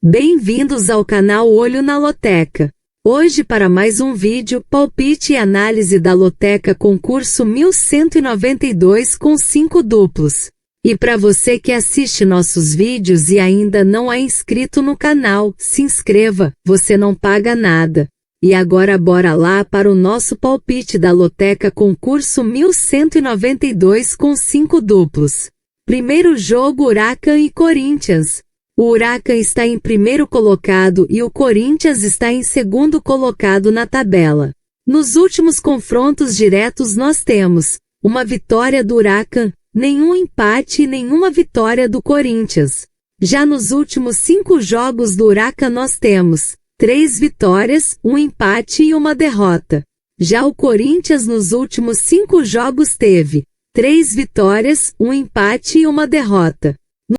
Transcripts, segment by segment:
Bem-vindos ao canal Olho na Loteca. Hoje para mais um vídeo, palpite e análise da Loteca concurso 1192 com 5 duplos. E para você que assiste nossos vídeos e ainda não é inscrito no canal, se inscreva, você não paga nada. E agora bora lá para o nosso palpite da Loteca concurso 1192 com 5 duplos. Primeiro jogo Huracan e Corinthians. O Huracan está em primeiro colocado e o Corinthians está em segundo colocado na tabela. Nos últimos confrontos diretos nós temos uma vitória do Huracan, nenhum empate e nenhuma vitória do Corinthians. Já nos últimos 5 jogos do Huracan nós temos 3 vitórias, um empate e uma derrota. Já o Corinthians nos últimos 5 jogos teve 3 vitórias, um empate e uma derrota.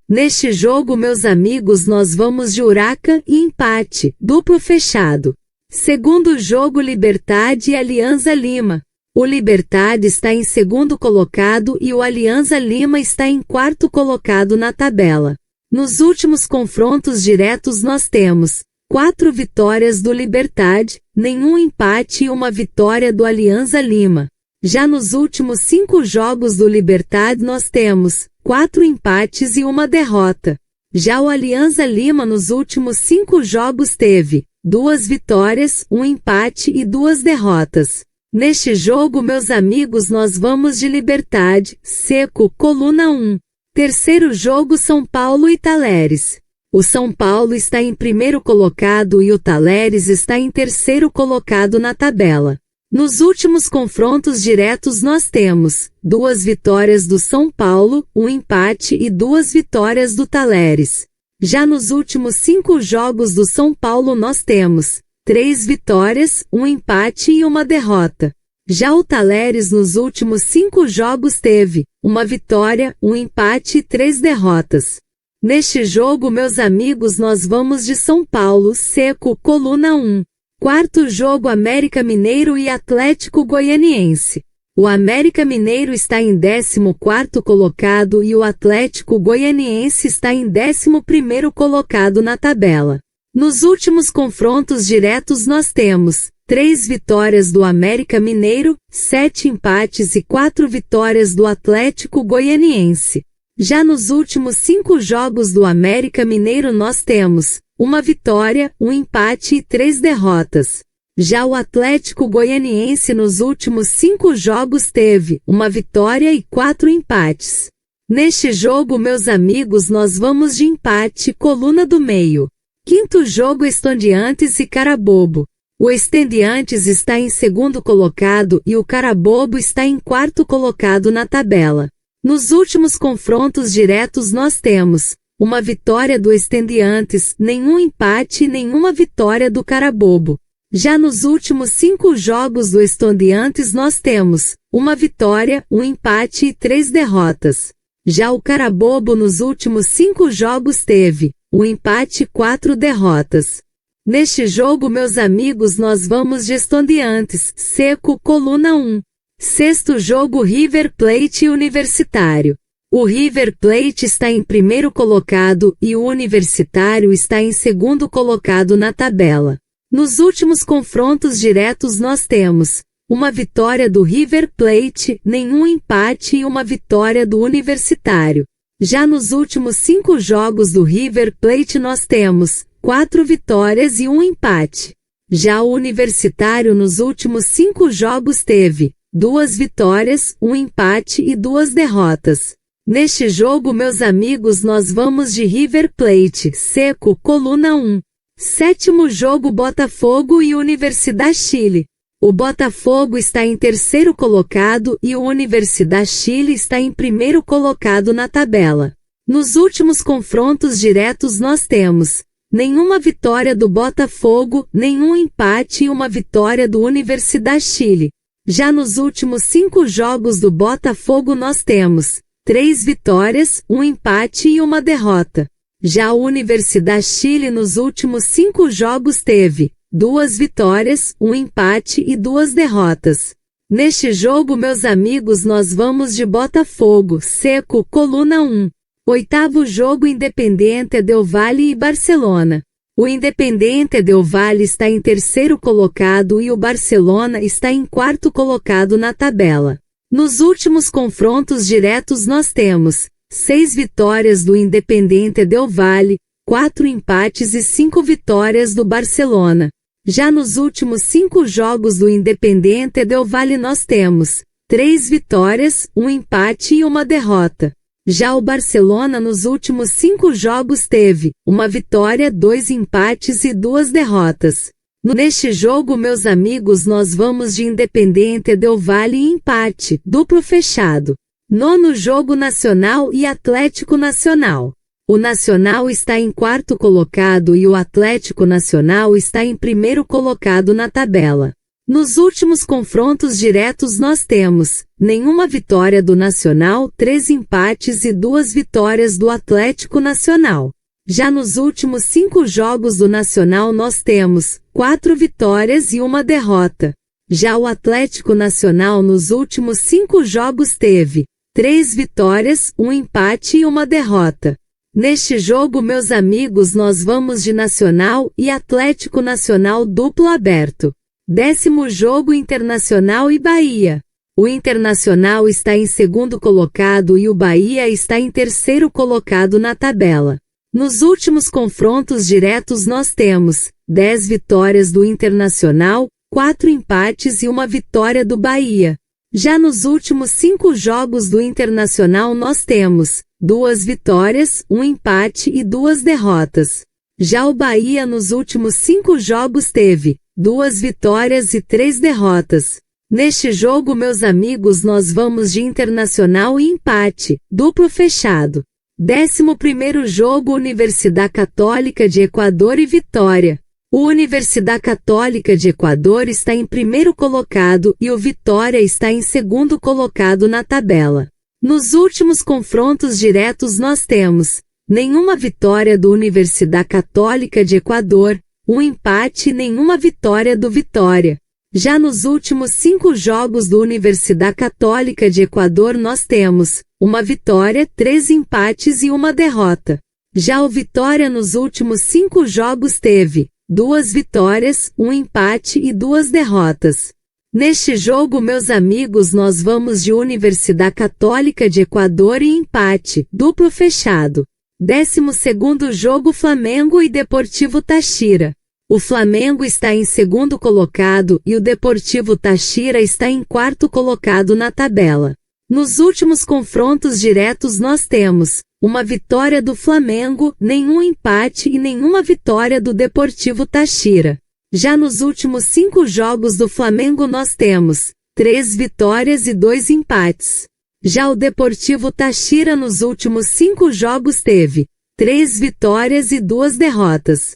Neste jogo, meus amigos, nós vamos de Huracan e empate, duplo fechado. Segundo jogo, Libertad e Alianza Lima. O Libertad está em segundo colocado e o Alianza Lima está em quarto colocado na tabela. Nos últimos confrontos diretos nós temos 4 vitórias do Libertad, nenhum empate e uma vitória do Alianza Lima. Já nos últimos 5 jogos do Libertad nós temos 4 empates e uma derrota. Já o Alianza Lima nos últimos 5 jogos teve 2 vitórias, um empate e 2 derrotas. Neste jogo, meus amigos, nós vamos de Libertad, seco, coluna 1. Terceiro jogo São Paulo e Talleres. O São Paulo está em primeiro colocado e o Talleres está em terceiro colocado na tabela. Nos últimos confrontos diretos nós temos 2 vitórias do São Paulo, um empate e 2 vitórias do Talleres. Já nos últimos 5 jogos do São Paulo nós temos 3 vitórias, um empate e uma derrota. Já o Talleres nos últimos 5 jogos teve uma vitória, um empate e 3 derrotas. Neste jogo, meus amigos, nós vamos de São Paulo, seco, coluna 1. Quarto jogo América Mineiro e Atlético Goianiense. O América Mineiro está em 14º colocado e o Atlético Goianiense está em 11º colocado na tabela. Nos últimos confrontos diretos nós temos 3 vitórias do América Mineiro, 7 empates e 4 vitórias do Atlético Goianiense. Já nos últimos 5 jogos do América Mineiro nós temos uma vitória, um empate e 3 derrotas. Já o Atlético Goianiense nos últimos 5 jogos teve uma vitória e 4 empates. Neste jogo, meus amigos, nós vamos de empate, coluna do meio. Quinto jogo Estudiantes e Carabobo. O Estudiantes está em segundo colocado e o Carabobo está em quarto colocado na tabela. Nos últimos confrontos diretos nós temos uma vitória do Estudiantes, nenhum empate e nenhuma vitória do Carabobo. Já nos últimos 5 jogos do Estudiantes nós temos uma vitória, um empate e 3 derrotas. Já o Carabobo nos últimos 5 jogos teve um empate e 4 derrotas. Neste jogo, meus amigos, nós vamos de Estudiantes, seco, coluna 1. Sexto jogo River Plate e Universitário. O River Plate está em primeiro colocado e o Universitário está em segundo colocado na tabela. Nos últimos confrontos diretos nós temos uma vitória do River Plate, nenhum empate e uma vitória do Universitário. Já nos últimos 5 jogos do River Plate nós temos 4 vitórias e um empate. Já o Universitário nos últimos 5 jogos teve 2 vitórias, um empate e 2 derrotas. Neste jogo, meus amigos, nós vamos de River Plate, seco, coluna 1. Sétimo jogo Botafogo e Universidad Chile. O Botafogo está em terceiro colocado e o Universidad Chile está em primeiro colocado na tabela. Nos últimos confrontos diretos nós temos nenhuma vitória do Botafogo, nenhum empate e uma vitória do Universidad Chile. Já nos últimos 5 jogos do Botafogo nós temos 3 vitórias, um empate e uma derrota. Já o Universidad Chile nos últimos 5 jogos teve 2 vitórias, um empate e 2 derrotas. Neste jogo, meus amigos, nós vamos de Botafogo, seco, coluna 1. Oitavo jogo Independiente del Valle e Barcelona. O Independiente del Valle está em terceiro colocado e o Barcelona está em quarto colocado na tabela. Nos últimos confrontos diretos nós temos 6 vitórias do Independiente del Valle, 4 empates e 5 vitórias do Barcelona. Já nos últimos 5 jogos do Independiente del Valle nós temos 3 vitórias, 1 empate e 1 derrota. Já o Barcelona nos últimos 5 jogos teve 1 vitória, 2 empates e 2 derrotas. Neste jogo, meus amigos, nós vamos de Independiente del Valle e empate, duplo fechado. Nono jogo Nacional e Atlético Nacional. O Nacional está em quarto colocado e o Atlético Nacional está em primeiro colocado na tabela. Nos últimos confrontos diretos nós temos nenhuma vitória do Nacional, 3 empates e 2 vitórias do Atlético Nacional. Já nos últimos 5 jogos do Nacional nós temos 4 vitórias e 1 derrota. Já o Atlético Nacional nos últimos 5 jogos teve 3 vitórias, 1 empate e 1 derrota. Neste jogo, meus amigos, nós vamos de Nacional e Atlético Nacional duplo aberto. 10º jogo Internacional e Bahia. O Internacional está em segundo colocado e o Bahia está em terceiro colocado na tabela. Nos últimos confrontos diretos nós temos 10 vitórias do Internacional, 4 empates e 1 vitória do Bahia. Já nos últimos 5 jogos do Internacional nós temos 2 vitórias, 1 empate e 2 derrotas. Já o Bahia nos últimos 5 jogos teve 2 vitórias e 3 derrotas. Neste jogo, meus amigos, nós vamos de Internacional e empate, duplo fechado. 11º jogo Universidade Católica de Equador e Vitória. O Universidade Católica de Equador está em primeiro colocado e o Vitória está em segundo colocado na tabela. Nos últimos confrontos diretos nós temos nenhuma vitória do Universidade Católica de Equador, 1 empate e nenhuma vitória do Vitória. Já nos últimos 5 jogos do Universidade Católica de Equador nós temos 1 vitória, 3 empates e 1 derrota. Já o Vitória nos últimos 5 jogos teve 2 vitórias, 1 empate e 2 derrotas. Neste jogo, meus amigos, nós vamos de Universidade Católica de Equador e empate, duplo fechado. 12º jogo Flamengo e Deportivo Táchira. O Flamengo está em segundo colocado e o Deportivo Táchira está em quarto colocado na tabela. Nos últimos confrontos diretos nós temos 1 vitória do Flamengo, nenhum empate e nenhuma vitória do Deportivo Táchira. Já nos últimos 5 jogos do Flamengo nós temos 3 vitórias e 2 empates. Já o Deportivo Táchira nos últimos 5 jogos teve 3 vitórias e 2 derrotas.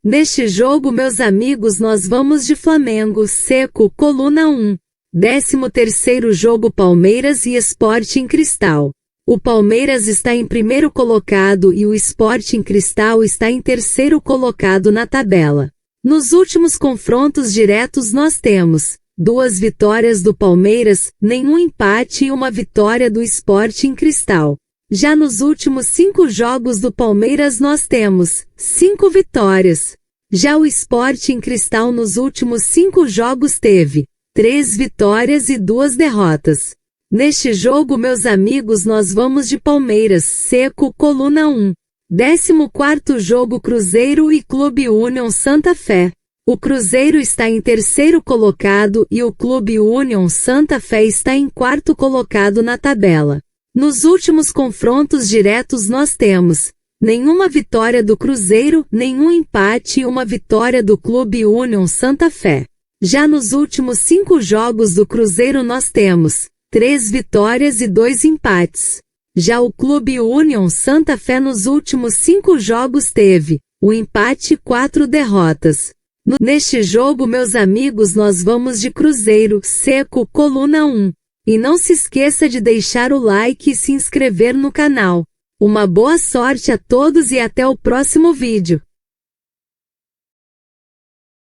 Neste jogo, meus amigos, nós vamos de Flamengo, seco, coluna 1. 13º jogo Palmeiras e Sporting Cristal. O Palmeiras está em primeiro colocado e o Sporting Cristal está em terceiro colocado na tabela. Nos últimos confrontos diretos nós temos 2 vitórias do Palmeiras, nenhum empate e 1 vitória do Sporting Cristal. Já nos últimos 5 jogos do Palmeiras nós temos 5 vitórias. Já o Sporting Cristal nos últimos 5 jogos teve 3 vitórias e 2 derrotas. Neste jogo, meus amigos, nós vamos de Palmeiras, seco, coluna 1. 14º jogo Cruzeiro e Clube União Santa Fé. O Cruzeiro está em terceiro colocado e o Clube União Santa Fé está em quarto colocado na tabela. Nos últimos confrontos diretos nós temos nenhuma vitória do Cruzeiro, nenhum empate e 1 vitória do Clube União Santa Fé. Já nos últimos 5 jogos do Cruzeiro nós temos 3 vitórias e 2 empates. Já o Clube União Santa Fé nos últimos 5 jogos teve 1 empate e 4 derrotas. Neste jogo, meus amigos, nós vamos de Cruzeiro, seco, coluna 1. E não se esqueça de deixar o like e se inscrever no canal. Uma boa sorte a todos e até o próximo vídeo.